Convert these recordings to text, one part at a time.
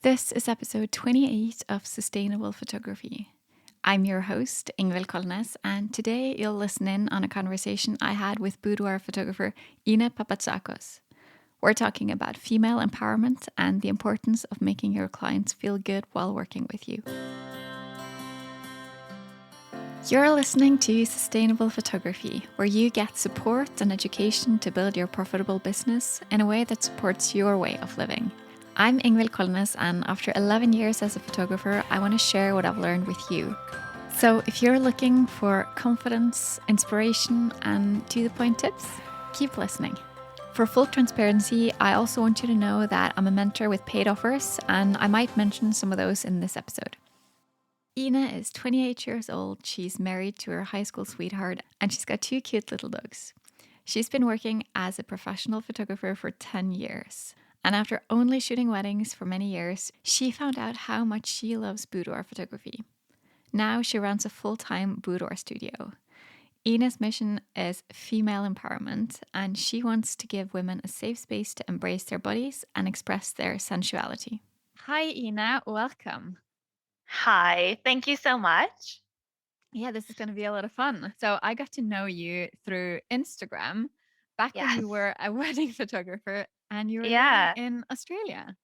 This is episode 28 of Sustainable Photography. I'm your host, Ingvild Kolnes, and today you'll listen in on a conversation I had with boudoir photographer Ine Papatzacos. We're talking about female empowerment and the importance of making your clients feel good while working with you. You're listening to Sustainable Photography, where you get support and education to build your profitable business in a way that supports your way of living. I'm Ingvild Kolnes, and after 11 years as a photographer, I want to share what I've learned with you. So if you're looking for confidence, inspiration, and to-the-point tips, keep listening. For full transparency, I also want you to know that I'm a mentor with paid offers, and I might mention some of those in this episode. Ine is 28 years old, she's married to her high school sweetheart, and she's got 2 cute little dogs. She's been working as a professional photographer for 10 years. And after only shooting weddings for many years, she found out how much she loves boudoir photography. Now she runs a full-time boudoir studio. Ine's mission is female empowerment, and she wants to give women a safe space to embrace their bodies and express their sensuality. Hi, Ine. Welcome. Hi, thank you so much. Yeah, this is going to be a lot of fun. So I got to know you through Instagram back when Yes. you were a wedding photographer and you were living Yeah, in Australia.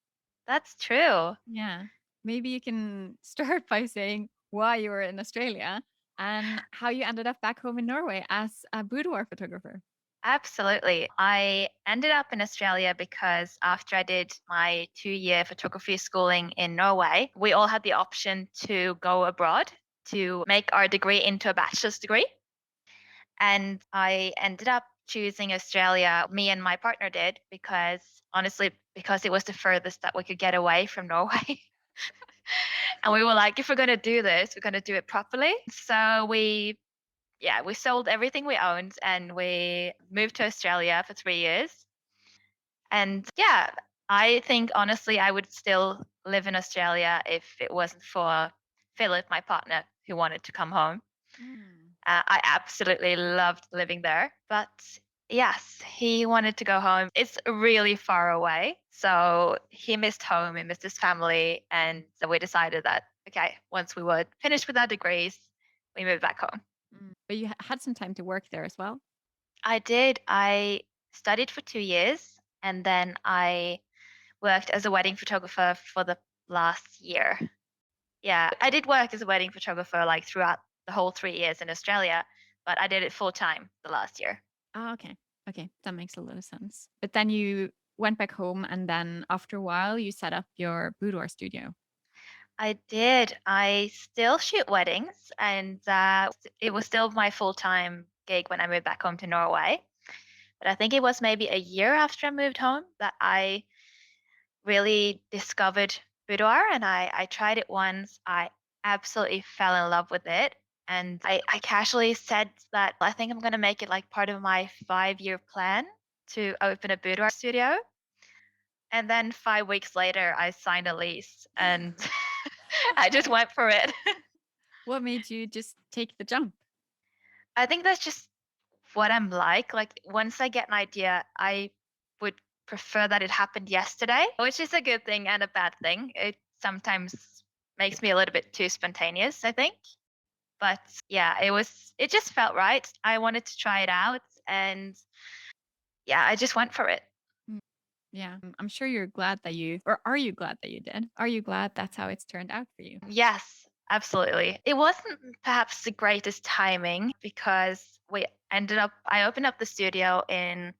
that's true. Yeah. Maybe you can start by saying why you were in Australia and how you ended up back home in Norway as a boudoir photographer. Absolutely. I ended up in Australia because after I did my 2-year photography schooling in Norway, we all had the option to go abroad to make our degree into a bachelor's degree. And I ended up choosing Australia, me and my partner did, because honestly, because it was the furthest that we could get away from Norway. And we were like, if we're going to do this, we're going to do it properly. So we sold everything we owned and we moved to Australia for 3 years. And yeah, I think honestly, I would still live in Australia if it wasn't for Philip, my partner, who wanted to come home. Mm. I absolutely loved living there. But yes, he wanted to go home. It's really far away. So he missed home, he missed his family. And so we decided that, okay, once we were finished with our degrees, we moved back home. But you had some time to work there as well. I did. I studied for 2 years and then I worked as a wedding photographer for the last year. Yeah, I did work as a wedding photographer like throughout the whole 3 years in Australia, but I did it full time the last year. Oh, okay. Okay. That makes a lot of sense. But then you went back home and then after a while you set up your boudoir studio. I did. I still shoot weddings, and it was still my full time gig when I moved back home to Norway. But I think it was maybe a year after I moved home that I really discovered boudoir, and I tried it once. I absolutely fell in love with it. And I casually said that I think I'm going to make it like part of my 5-year plan to open a boudoir studio. And then 5 weeks later, I signed a lease and I just went for it. What made you just take the jump? I think that's just what I'm like. Like, once I get an idea, I would prefer that it happened yesterday, which is a good thing and a bad thing. It sometimes makes me a little bit too spontaneous, I think. But yeah, it just felt right. I wanted to try it out and yeah, I just went for it. Mm. Yeah, I'm sure you're glad that or are you glad that you did? Are you glad that's how it's turned out for you? Yes, absolutely. It wasn't perhaps the greatest timing because I opened up the studio in,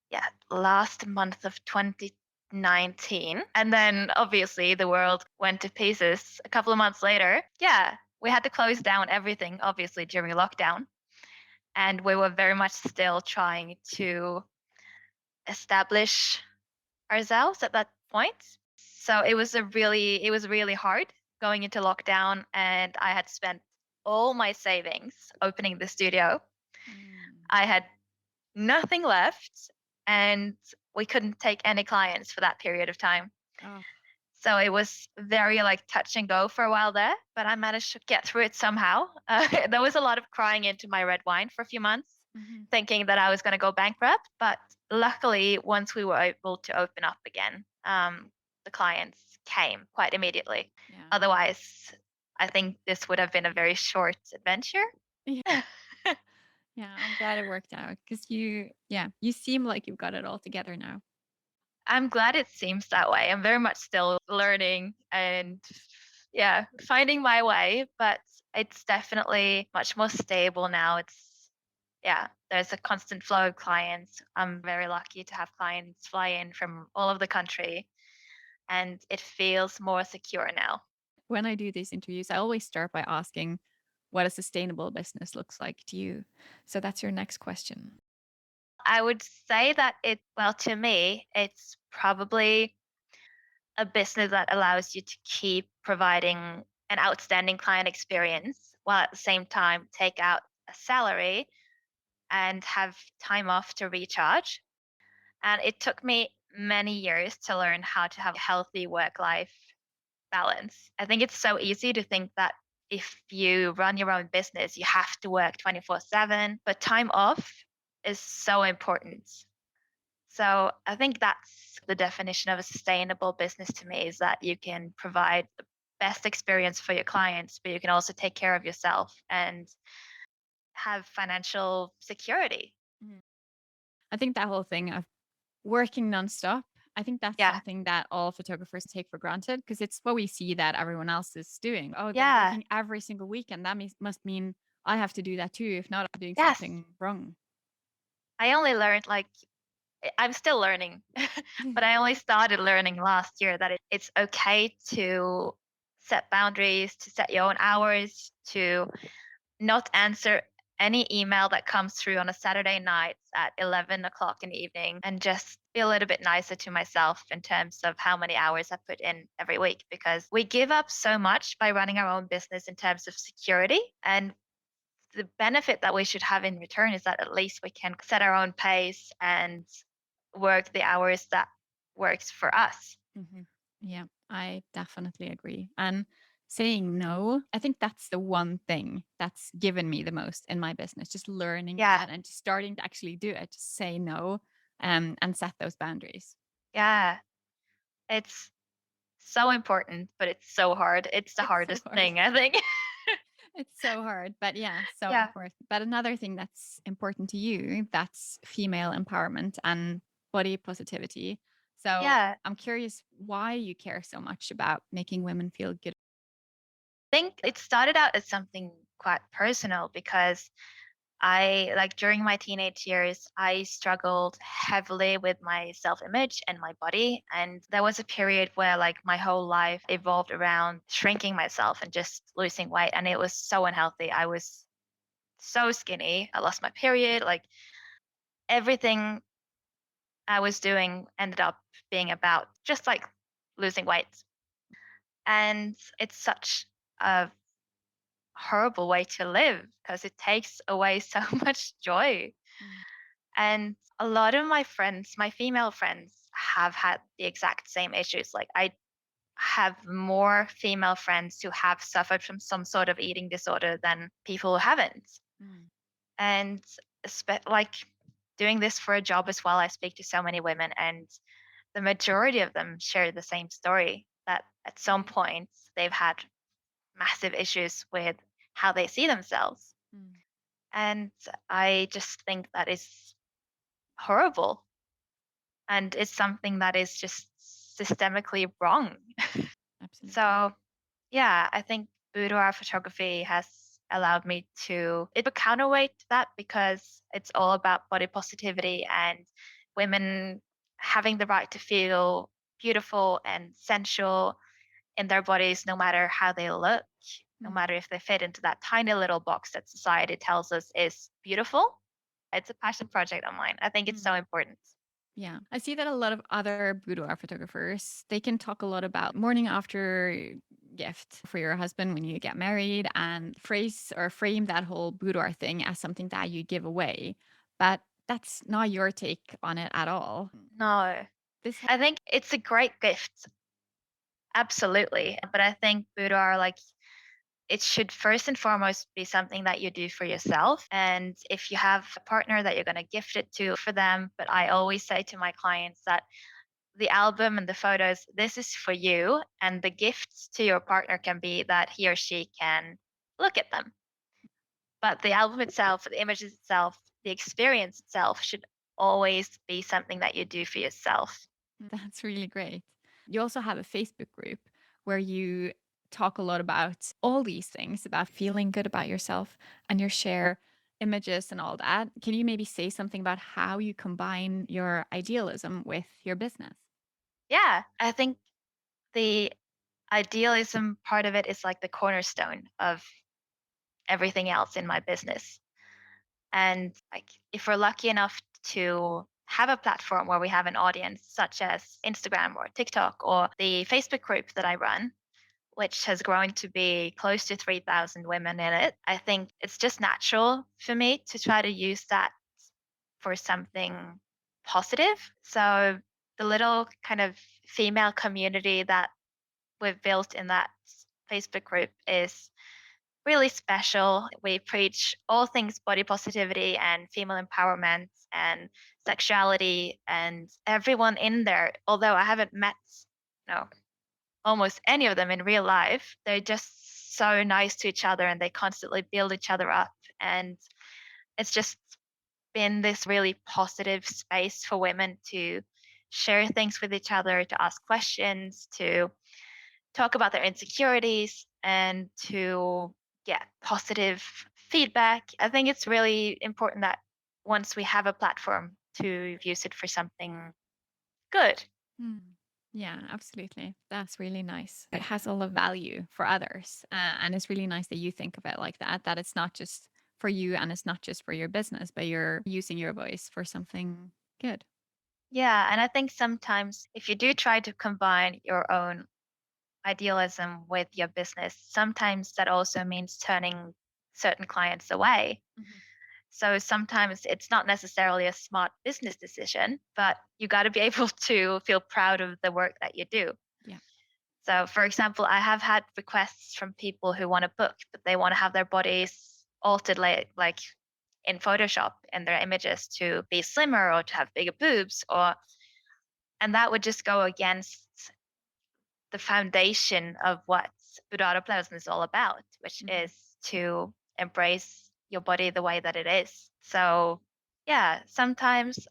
yeah, last month of 2019. And then obviously the world went to pieces a couple of months later. Yeah, we had to close down everything, obviously, during lockdown. And we were very much still trying to establish ourselves at that point. So it was really hard going into lockdown and I had spent all my savings opening the studio. Mm. I had nothing left and we couldn't take any clients for that period of time. Oh. So it was very like touch and go for a while there, but I managed to get through it somehow. There was a lot of crying into my red wine for a few months, Mhm. thinking that I was going to go bankrupt. But luckily, once we were able to open up again, the clients came quite immediately. Yeah. Otherwise, I think this would have been a very short adventure. Yeah. Yeah, I'm glad it worked out because you seem like you've got it all together now. I'm glad it seems that way. I'm very much still learning and yeah, finding my way, but it's definitely much more stable now. Yeah, there's a constant flow of clients. I'm very lucky to have clients fly in from all over the country, and it feels more secure now. When I do these interviews, I always start by asking what a sustainable business looks like to you. So that's your next question. I would say that well, to me, it's probably a business that allows you to keep providing an outstanding client experience while at the same time take out a salary and have time off to recharge. And it took me many years to learn how to have a healthy work life balance. I think it's so easy to think that if you run your own business, you have to work 24/7, but time off is so important. So I think that's the definition of a sustainable business to me is that you can provide the best experience for your clients, but you can also take care of yourself and have financial security. Mhm. I think that whole thing of working nonstop, I think that's Yeah. something that all photographers take for granted because it's what we see that everyone else is doing. Oh, they're Yeah. working every single weekend. That must mean I have to do that too. If not, I'm doing Yes. something wrong. I only learned like I'm still learning, but I only started learning last year that it's okay to set boundaries, to set your own hours, to not answer any email that comes through on a Saturday night at 11 o'clock in the evening and just be a little bit nicer to myself in terms of how many hours I put in every week because we give up so much by running our own business in terms of security. And the benefit that we should have in return is that at least we can set our own pace and work the hours that works for us. Mhm. Yeah, I definitely agree. And saying no, I think that's the one thing that's given me the most in my business, just learning Yeah. that and just starting to actually do it, just say no, and set those boundaries. Yeah. It's so important, but it's so hard. It's the It's so hardest hard. thing, I think. It's so hard, but yeah, so Yeah. important. But another thing that's important to you, that's female empowerment and body positivity. So Yeah. I'm curious why you care so much about making women feel good. Think it started out as something quite personal because I like during my teenage years, I struggled heavily with my self image and my body. And there was a period where like my whole life evolved around shrinking myself and just losing weight. And it was so unhealthy. I was so skinny. I lost my period. Like everything I was doing ended up being about just like losing weight. And it's such a horrible way to live because it takes away so much joy. Mm, And a lot of my friends, my female friends, have had the exact same issues. Like, I have more female friends who have suffered from some sort of eating disorder than people who haven't. mm, And like doing this for a job as well, I speak to so many women, and the majority of them share the same story that at some point they've had massive issues with how they see themselves. mm. And I just think that is horrible. And it's something that is just systemically wrong. Absolutely. So, yeah, I think boudoir photography has allowed me to it a counterweight to that because it's all about body positivity and women having the right to feel beautiful and sensual in their bodies no matter how they look, no Mm, matter if they fit into that tiny little box that society tells us is beautiful. It's a passion project of mine. I think it's mm. so important. Yeah. I see that a lot of other boudoir photographers, they can talk a lot about morning after gift for your husband when you get married and phrase or frame that whole boudoir thing as something that you give away. But that's not your take on it at all. No, This I think it's a great gift. Absolutely. But I think boudoir, like, it should first and foremost be something that you do for yourself. And if you have a partner that you're going to gift it to for them, but I always say to my clients that the album and the photos, this is for you. And the gifts to your partner can be that he or she can look at them. But the album itself, the images itself, the experience itself should always be something that you do for yourself. That's really great. You also have a Facebook group where you talk a lot about all these things, about feeling good about yourself, and you share images and all that. Can you maybe say something about how you combine your idealism with your business? Yeah, I think the idealism part of it is like the cornerstone of everything else in my business. And like if we're lucky enough to have a platform where we have an audience such as Instagram or TikTok or the Facebook group that I run, which has grown to be close to 3,000 women in it, I think it's just natural for me to try to use that for something positive. So the little kind of female community that we've built in that Facebook group is really special. We preach all things body positivity and female empowerment and sexuality, and everyone in there, although I haven't met no almost any of them in real life, they're just so nice to each other and they constantly build each other up. And it's just been this really positive space for women to share things with each other, to ask questions, to talk about their insecurities, and to get positive feedback. I think it's really important that once we have a platform to use it for something good. Mm. Yeah, absolutely. That's really nice. It has all the value for others. And it's really nice that you think of it like that, that it's not just for you and it's not just for your business, but you're using your voice for something good. Yeah, and I think sometimes if you do try to combine your own idealism with your business, sometimes that also means turning certain clients away. Mhm. So sometimes it's not necessarily a smart business decision, but you got to be able to feel proud of the work that you do. Yeah. So, for example, I have had requests from people who want to book, but they want to have their bodies altered like in Photoshop in their images to be slimmer or to have bigger boobs, or and that would just go against the foundation of what Boudoir Photography is all about, which Mhm. is to embrace your body the way that it is. So, yeah, sometimes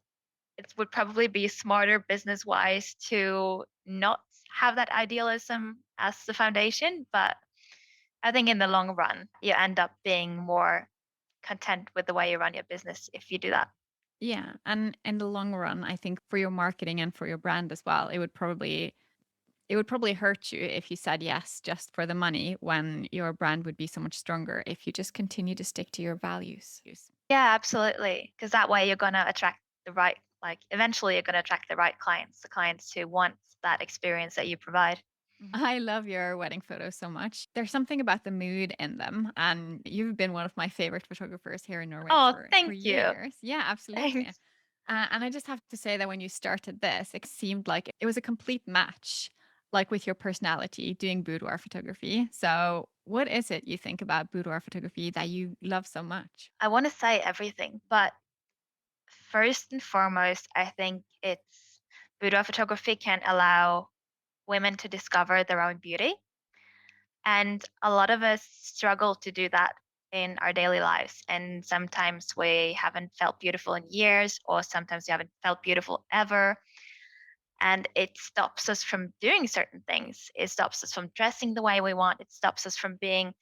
it would probably be smarter business wise to not have that idealism as the foundation. But I think in the long run, you end up being more content with the way you run your business if you do that. Yeah. And in the long run, I think for your marketing and for your brand as well, it would probably hurt you if you said yes just for the money when your brand would be so much stronger if you just continue to stick to your values. Yeah, absolutely. Because that way you're going to attract the right, like, eventually you're going to attract the right clients, the clients who want that experience that you provide. I love your wedding photos so much. There's something about the mood in them. And you've been one of my favorite photographers here in Norway Oh, for thank you. years. Yeah, absolutely. Thanks. And I just have to say that when you started this, it seemed like it was a complete match, like with your personality doing boudoir photography. So, what is it you think about boudoir photography that you love so much? I want to say everything, but first and foremost, I think it's boudoir photography can allow women to discover their own beauty. And a lot of us struggle to do that in our daily lives. And sometimes we haven't felt beautiful in years, or sometimes we haven't felt beautiful ever. And it stops us from doing certain things. It stops us from dressing the way we want. It stops us from being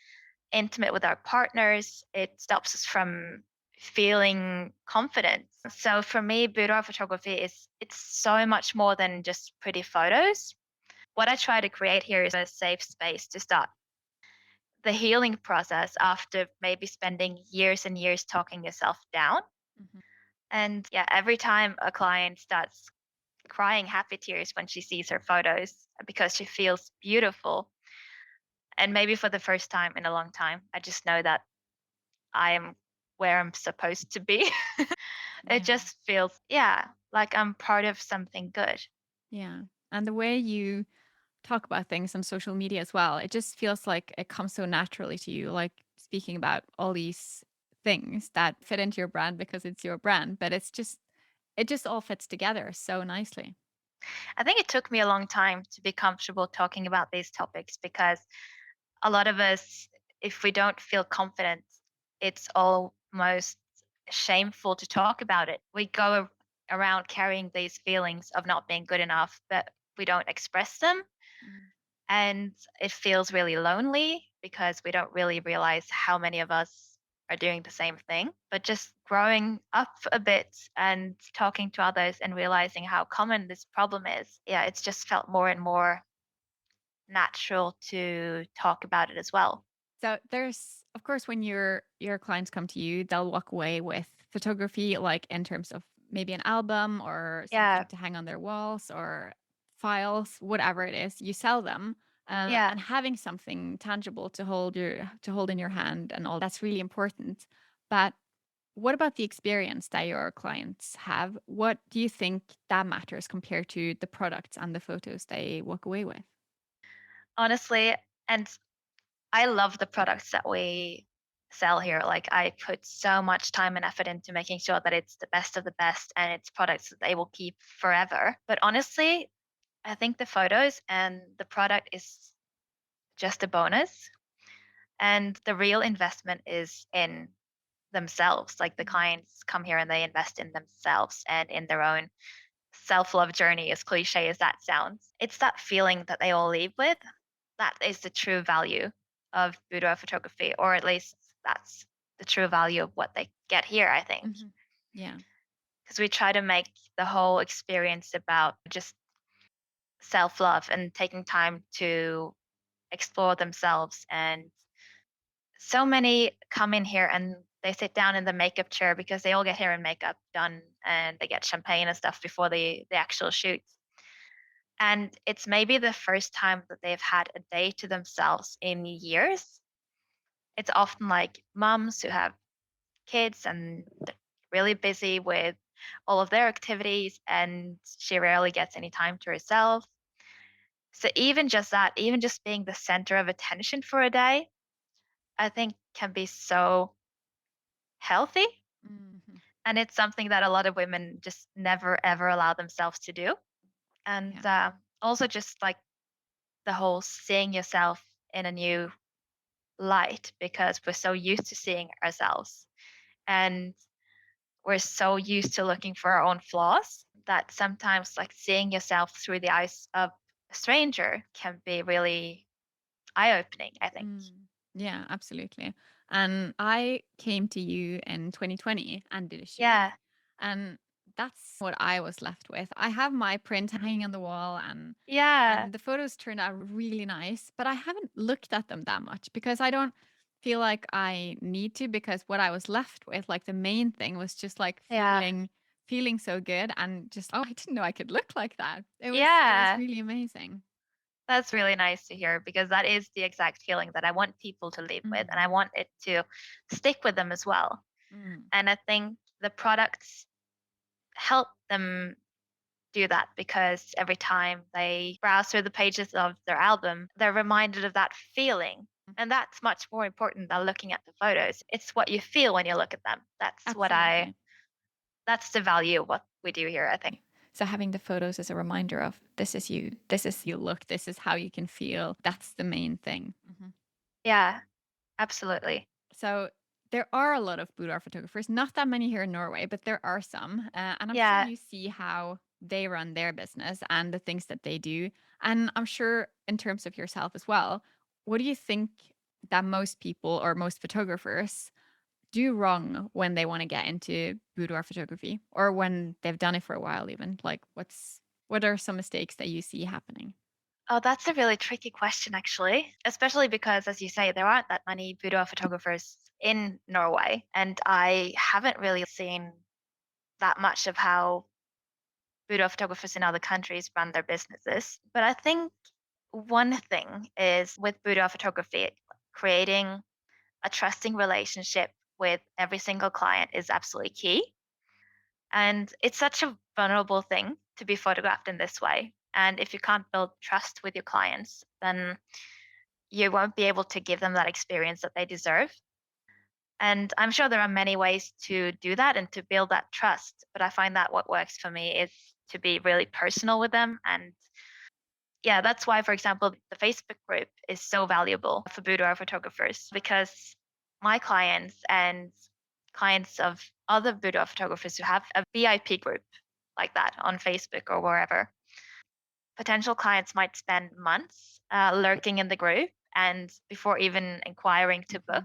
intimate with our partners. It stops us from feeling confident. So for me, boudoir photography is it's so much more than just pretty photos. What I try to create here is a safe space to start the healing process after maybe spending years and years talking yourself down. Mhm. And yeah, every time a client starts crying happy tears when she sees her photos because she feels beautiful, and maybe for the first time in a long time, I just know that I am where I'm supposed to be. It Yeah. just feels, yeah, like I'm part of something good. Yeah. And the way you talk about things on social media as well, it just feels like it comes so naturally to you, like speaking about all these things that fit into your brand because it's your brand, but it just all fits together so nicely. I think it took me a long time to be comfortable talking about these topics because a lot of us, if we don't feel confident, it's almost shameful to talk about it. We go around carrying these feelings of not being good enough, but we don't express them. Mm. And it feels really lonely because we don't really realize how many of us are doing the same thing. But just growing up a bit and talking to others and realizing how common this problem is, yeah, it's just felt more and more natural to talk about it as well. So there's, of course, when your clients come to you, they'll walk away with photography, like in terms of maybe an album or something Yeah, to hang on their walls or files, whatever it is. You sell them, yeah. and having something tangible to hold in your hand and all that's really important. But what about the experience that your clients have? What do you think that matters compared to the products and the photos they walk away with? Honestly, and I love the products that we sell here. Like I put so much time and effort into making sure that it's the best of the best and it's products that they will keep forever. But honestly, I think the photos and the product is just a bonus. And the real investment is in themselves. Like the clients come here and they invest in themselves and in their own self love journey, as cliche as that sounds. It's that feeling that they all leave with. That is the true value of boudoir photography, or at least that's the true value of what they get here, I think. Hmm. Yeah. Because we try to make the whole experience about just self love and taking time to explore themselves. And so many come in here and they sit down in the makeup chair because they all get hair and makeup done and they get champagne and stuff before the actual shoot. And it's maybe the first time that they've had a day to themselves in years. It's often like moms who have kids and they're really busy with all of their activities and she rarely gets any time to herself. So even just that, even just being the center of attention for a day, I think can be so healthy. Hmm. And it's something that a lot of women just never ever allow themselves to do. And Yeah. also just like the whole seeing yourself in a new light because we're so used to seeing ourselves and we're so used to looking for our own flaws that sometimes like seeing yourself through the eyes of a stranger can be really eye-opening, I think. Mm. Yeah, absolutely. And I came to you in 2020 and did a shoot. Yeah, And that's what I was left with. I have my print hanging on the wall yeah, and the photos turned out really nice, but I haven't looked at them that much because I don't feel like I need to because what I was left with, like the main thing was just like yeah, feeling so good and just oh, I didn't know I could look like that. It was yeah. really amazing. That's really nice to hear because that is the exact feeling that I want people to live with and Mm, I want it to stick with them as well. mm, And I think the products help them do that because every time they browse through the pages of their album, they're reminded of that feeling. And that's much more important than looking at the photos. It's what you feel when you look at them. absolutely. That's the value of what we do here, I think. So having the photos as a reminder of this is you look, this is how you can feel. That's the main thing. Mhm. Yeah, absolutely. So there are a lot of boudoir photographers, not that many here in Norway, but there are some. And I'm sure Yeah. you see how they run their business and the things that they do. And I'm sure in terms of yourself as well, what do you think that most people or most photographers do wrong when they want to get into boudoir photography or when they've done it for a while even? Like what are some mistakes that you see happening? Oh, that's a really tricky question, actually, especially because, as you say, there aren't that many boudoir photographers in Norway. And I haven't really seen that much of how boudoir photographers in other countries run their businesses. But I think one thing is with boudoir photography, creating a trusting relationship with every single client is absolutely key. And it's such a vulnerable thing to be photographed in this way. And if you can't build trust with your clients, then you won't be able to give them that experience that they deserve. And I'm sure there are many ways to do that and to build that trust. But I find that what works for me is to be really personal with them. And yeah, that's why, for example, the Facebook group is so valuable for boudoir photographers because my clients and clients of other boudoir photographers who have a VIP group like that on Facebook or wherever, potential clients might spend months lurking in the group and before even inquiring to book.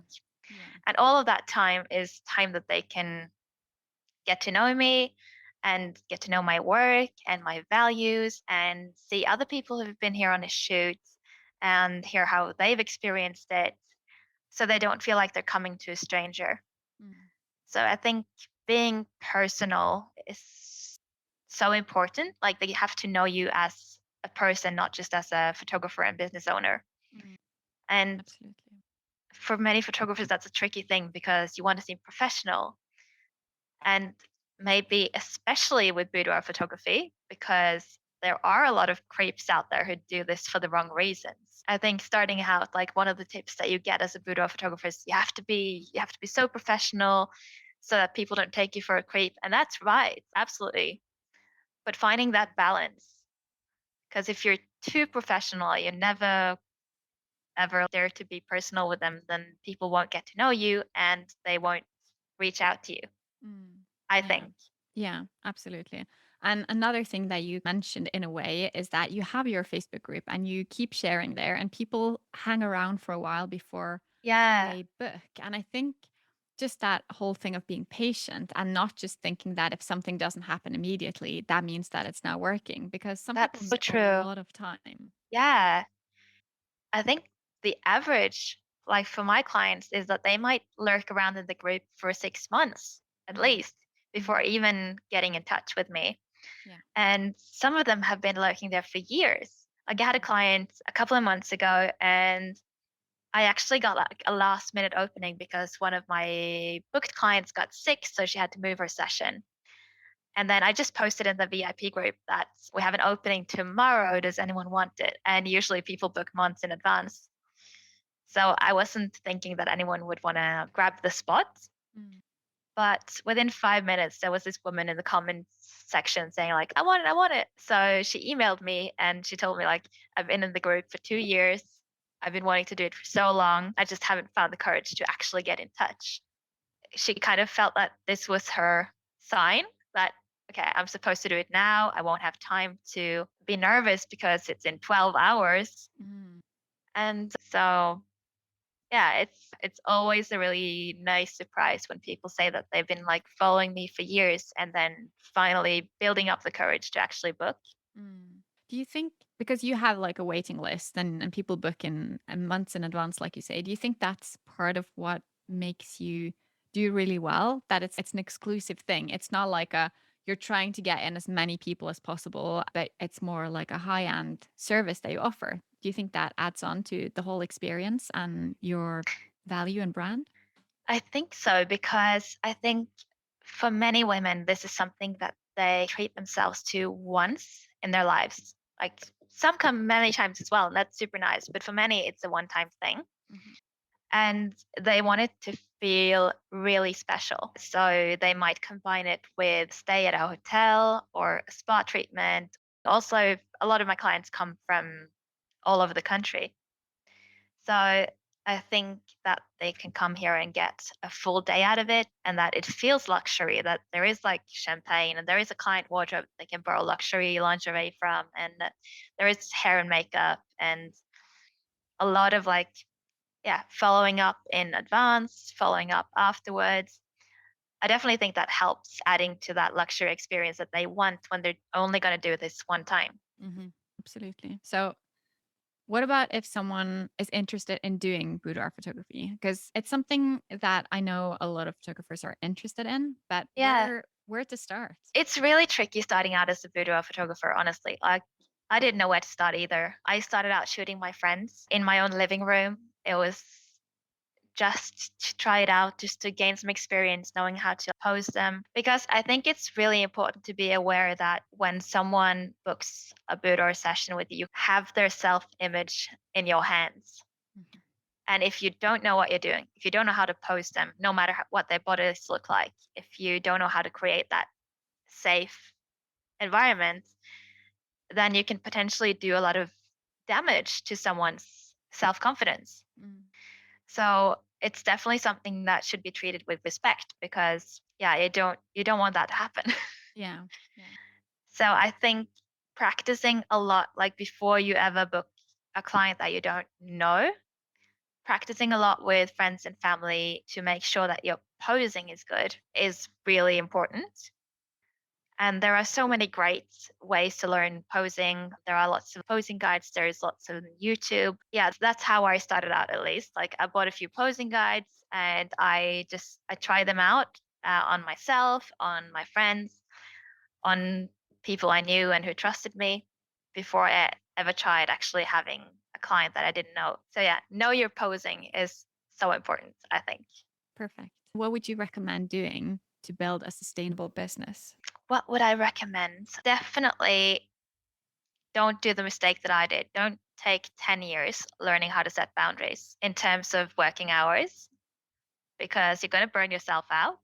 Yeah. And all of that time is time that they can get to know me and get to know my work and my values and see other people who've been here on a shoot and hear how they've experienced it so they don't feel like they're coming to a stranger. Mm. So I think being personal is so important. Like they have to know you as a person, not just as a photographer and business owner. Mm. And Absolutely. for many photographers, that's a tricky thing because you want to seem professional. And maybe especially with boudoir photography, because there are a lot of creeps out there who do this for the wrong reasons. I think starting out, like one of the tips that you get as a boudoir photographer is you have to be so professional so that people don't take you for a creep. And that's right, absolutely. But finding that balance, because if you're too professional, you never ever dare to be personal with them, then people won't get to know you and they won't reach out to you, Mm. I Yeah. think. Yeah, absolutely. And another thing that you mentioned in a way is that you have your Facebook group and you keep sharing there, and people hang around for a while before Yeah. they book. And I think just that whole thing of being patient and not just thinking that if something doesn't happen immediately, that means that it's not working, because some people That's so miss a true. lot of time. Yeah. I think the average, like for my clients, is that they might lurk around in the group for 6 months at Hmm. least before Hmm. even getting in touch with me. Yeah. And some of them have been lurking there for years. Like I had a Hmm. client a couple of months ago and I actually got like a last minute opening because one of my booked clients got sick, so she had to move her session. And then I just posted in the VIP group that we have an opening tomorrow. Does anyone want it? And usually people book months in advance. So I wasn't thinking that anyone would want to grab the spot. Mm. But within 5 minutes, there was this woman in the comments section saying, like, I want it, I want it. So she emailed me and she told me, like, I've been in the group for 2 years. I've been wanting to do it for so long. I just haven't found the courage to actually get in touch. She kind of felt that this was her sign that, okay, I'm supposed to do it now. I won't have time to be nervous because it's in 12 hours. Mm. And so, yeah, it's always a really nice surprise when people say that they've been like following me for years and then finally building up the courage to actually book. Mm. Do you think, because you have like a waiting list and people book in months in advance, like you say, do you think that's part of what makes you do really well? That it's an exclusive thing. It's not like a you're trying to get in as many people as possible, but it's more like a high-end service that you offer. Do you think that adds on to the whole experience and your value and brand? I think so because I think for many women, this is something that they treat themselves to once in their lives. Like some come many times as well, and that's super nice. But for many, it's a one time thing. Hmm. And they want it to feel really special. So they might combine it with stay at a hotel or a spa treatment. Also, a lot of my clients come from all over the country. So I think that they can come here and get a full day out of it and that it feels luxury, that there is like champagne and there is a client wardrobe they can borrow luxury lingerie from, and that there is hair and makeup and a lot of like, yeah, following up in advance, following up afterwards. I definitely think that helps adding to that luxury experience that they want when they're only going to do this one time. Hmm. Absolutely. So what about if someone is interested in doing boudoir photography? Because it's something that I know a lot of photographers are interested in, but Yeah, where to start? it's really tricky starting out as a boudoir photographer, honestly. Like, I didn't know where to start either. I started out shooting my friends in my own living room. It was just to try it out, just to gain some experience knowing how to pose them. Because I think it's really important to be aware that when someone books a boudoir session with you, you have their self image in your hands. Mhm. And if you don't know what you're doing, if you don't know how to pose them, no matter what their bodies look like, if you don't know how to create that safe environment, then you can potentially do a lot of damage to someone's self-confidence. Mm. So it's definitely something that should be treated with respect because yeah, you don't want that to happen. Yeah. Yeah. So I think practicing a lot, like before you ever book a client that you don't know, practicing a lot with friends and family to make sure that your posing is good is really important. And there are so many great ways to learn posing. There are lots of posing guides. There's lots of YouTube. Yeah, that's how I started out at least. Like I bought a few posing guides and I try them out on myself, on my friends, on people I knew and who trusted me before I ever tried actually having a client that I didn't know. So yeah, know your posing is so important, I think. Perfect. What would you recommend doing to build a sustainable business? What would I recommend? Definitely don't do the mistake that I did. Don't take 10 years learning how to set boundaries in terms of working hours because you're going to burn yourself out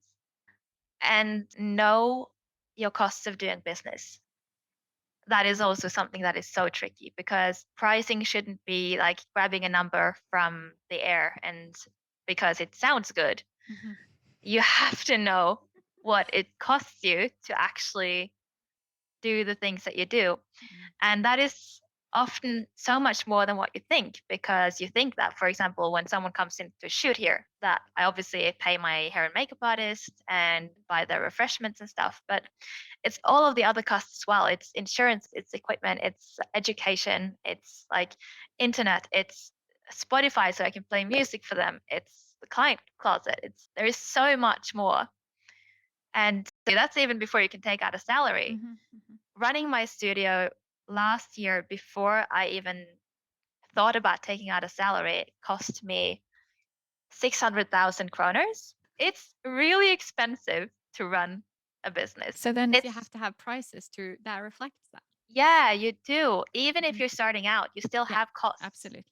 and know your costs of doing business. That is also something that is so tricky because pricing shouldn't be like grabbing a number from the air and because it sounds good. Mhm. You have to know what it costs you to actually do the things that you do. Mm. And that is often so much more than what you think because you think that, for example, when someone comes in to shoot here, that I obviously pay my hair and makeup artist and buy their refreshments and stuff. But it's all of the other costs as well. It's insurance, it's equipment, it's education, it's like internet, it's Spotify so I can play music for them. It's the client closet. It's there is so much more. And that's even before you can take out a salary. Mhm. Mhm. Running my studio last year before I even thought about taking out a salary, it cost me 600,000 kroners. It's really expensive to run a business. So then you It's have to have prices to that reflects that. yeah, you do. Even if Mhm. you're starting out, you still Yeah, have costs. absolutely.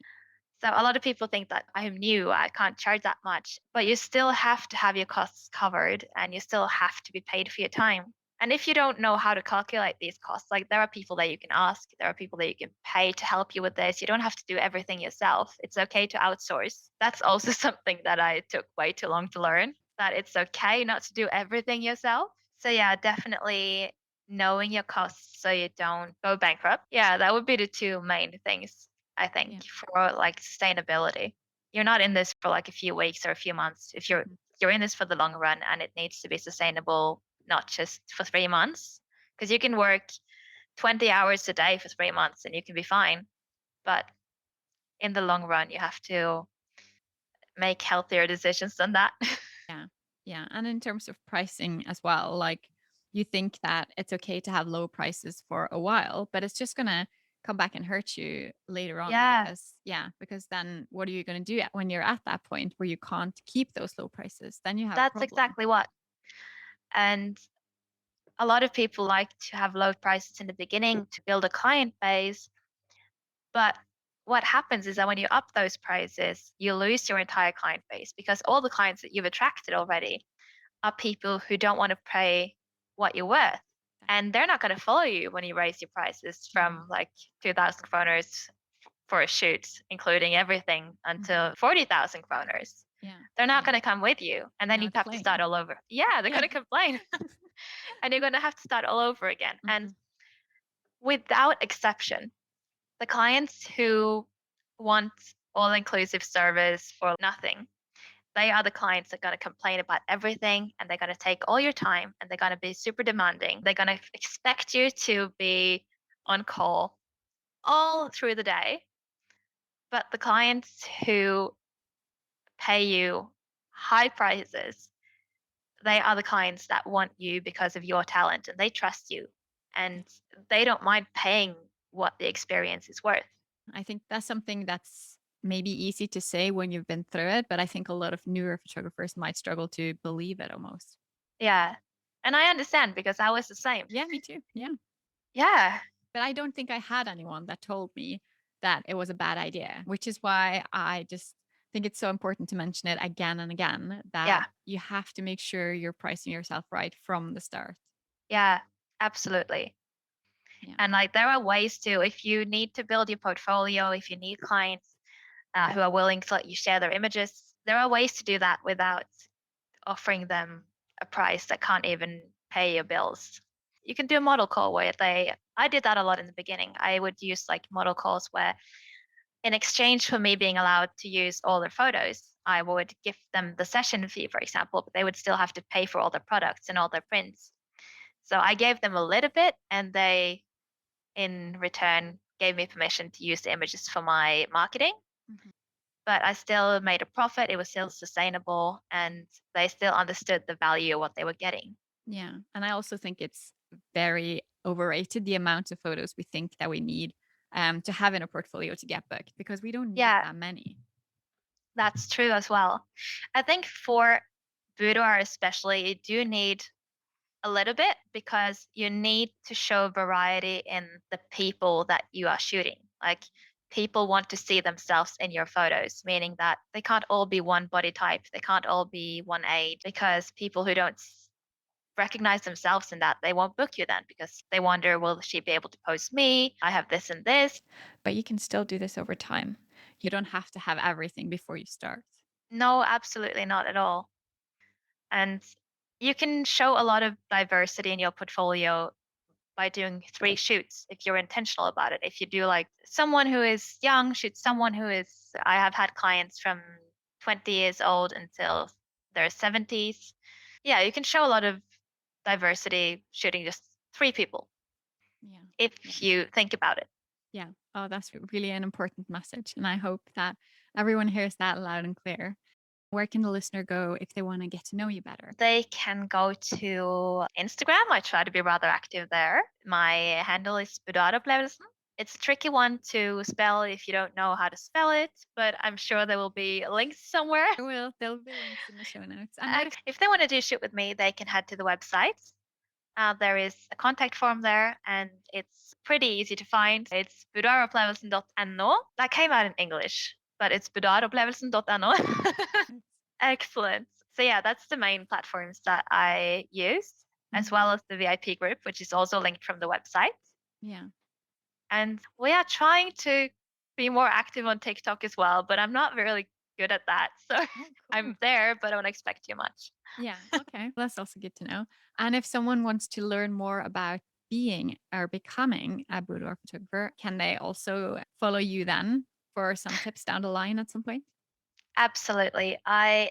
So a lot of people think that I'm new, I can't charge that much, but you still have to have your costs covered and you still have to be paid for your time. And if you don't know how to calculate these costs, like there are people that you can ask, there are people that you can pay to help you with this. You don't have to do everything yourself. It's okay to outsource. That's also something that I took way too long to learn, that it's okay not to do everything yourself. So yeah, definitely knowing your costs so you don't go bankrupt. Yeah, that would be the two main things I think Yeah. for like sustainability. You're not in this for like a few weeks or a few months. If Mhm. you're in this for the long run and it needs to be sustainable, not just for 3 months, because you can work 20 hours a day for 3 months and you can be fine. But in the long run, you have to make healthier decisions than that. Yeah. Yeah. And in terms of pricing as well, like you think that it's okay to have low prices for a while, but it's just going to come back and hurt you later on Yeah, because, yeah, because then what are you going to do when you're at that point where you can't keep those low prices? Then you have a that's problem. exactly what. And a lot of people like to have low prices in the beginning to build a client base. But what happens is that when you up those prices, you lose your entire client base because all the clients that you've attracted already are people who don't want to pay what you're worth. And they're not going to follow you when you raise your prices Mhm. from like 2,000 kroners for a shoot, including everything, Mhm. until 40,000 kroners. Yeah. They're not Yeah. going to come with you. And then They're you gonna have to start complain. all over. Yeah, they're going Yeah. to complain. And you're going to have to start all over again. And Mhm. without exception, the clients who want all inclusive service for nothing, they are the clients that are going to complain about everything and they're going to take all your time and they're going to be super demanding. They're going to expect you to be on call all through the day. But the clients who pay you high prices, they are the clients that want you because of your talent and they trust you and they don't mind paying what the experience is worth. I think that's something that's maybe easy to say when you've been through it, but I think a lot of newer photographers might struggle to believe it almost. Yeah. And I understand because I was the same. Yeah, me too. Yeah. Yeah. But I don't think I had anyone that told me that it was a bad idea, which is why I just think it's so important to mention it again and again that Yeah. you have to make sure you're pricing yourself right from the start. Yeah. Absolutely. Yeah. And like there are ways to, if you need to build your portfolio, if you need clients who are willing to let you share their images, there are ways to do that without offering them a price that can't even pay your bills. You can do a model call where I did that a lot in the beginning. I would use like model calls where in exchange for me being allowed to use all their photos, I would give them the session fee, for example, but they would still have to pay for all their products and all their prints. So I gave them a little bit and they, in return, gave me permission to use the images for my marketing. Mhm. But I still made a profit. It was still sustainable and they still understood the value of what they were getting. Yeah. And I also think it's very overrated the amount of photos we think that we need to have in a portfolio to get booked because we don't need Yeah, that many. that's true as well. I think for boudoir especially, you do need a little bit because you need to show variety in the people that you are shooting. Like people want to see themselves in your photos, meaning that they can't all be one body type, they can't all be one age, because people who don't recognize themselves in that, they won't book you then because they wonder, will she be able to post me? I have this and this. But you can still do this over time. You don't have to have everything before you start. No, absolutely not at all. And you can show a lot of diversity in your portfolio by doing 3 shoots if you're intentional about it. If you do like someone who is young, shoot someone who is, I have had clients from 20 years old until their 70s. Yeah, you can show a lot of diversity shooting just 3 people Yeah. Yeah. if you think about it. Yeah. Oh, that's really an important message. And I hope that everyone hears that loud and clear. Where can the listener go if they want to get to know you better? They can go to Instagram. I try to be rather active there. My handle is Boudoir Photography. It's a tricky one to spell if you don't know how to spell it, but I'm sure there will be links somewhere. There'll be links in the show notes. And what if If they want to do shoot with me, they can head to the website. There is a contact form there, and it's pretty easy to find. It's boudoiropplevelsen.no. That came out in English, but it's boudoiropplevelsen.no. Excellent. So yeah, that's the main platforms that I use, as well as the VIP group, which is also linked from the website. Yeah. And we are trying to be more active on TikTok as well, but I'm not really good at that. So Oh, cool. I'm there, but I don't expect too much. Yeah. Okay. That's also good to know. And if someone wants to learn more about being or becoming a boudoir photographer, can they also follow you then for some tips down the line at some point? Absolutely. I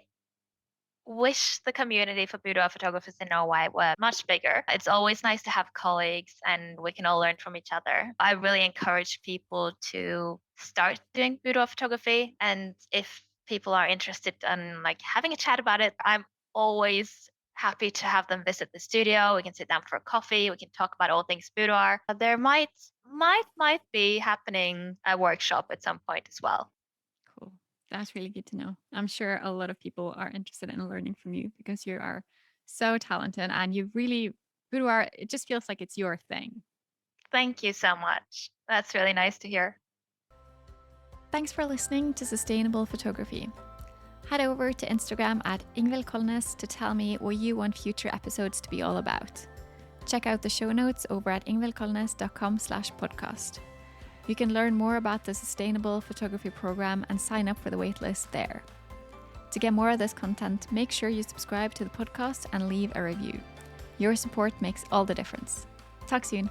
wish the community for boudoir photographers in Norway were much bigger. It's always nice to have colleagues and we can all learn from each other. I really encourage people to start doing boudoir photography. And if people are interested in like having a chat about it, I'm always happy to have them visit the studio. We can sit down for a coffee. We can talk about all things boudoir. There might be happening a workshop at some point as well. Cool. That's really good to know. I'm sure a lot of people are interested in learning from you because you are so talented and you really, boudoir, it just feels like it's your thing. Thank you so much. That's really nice to hear. Thanks for listening to Sustainable Photography. Head over to Instagram at Ingvild Kolnes to tell me what you want future episodes to be all about. Check out the show notes over at ingvildkolnes.com/podcast. You can learn more about the Sustainable Photography program and sign up for the waitlist there. To get more of this content, make sure you subscribe to the podcast and leave a review. Your support makes all the difference. Talk soon.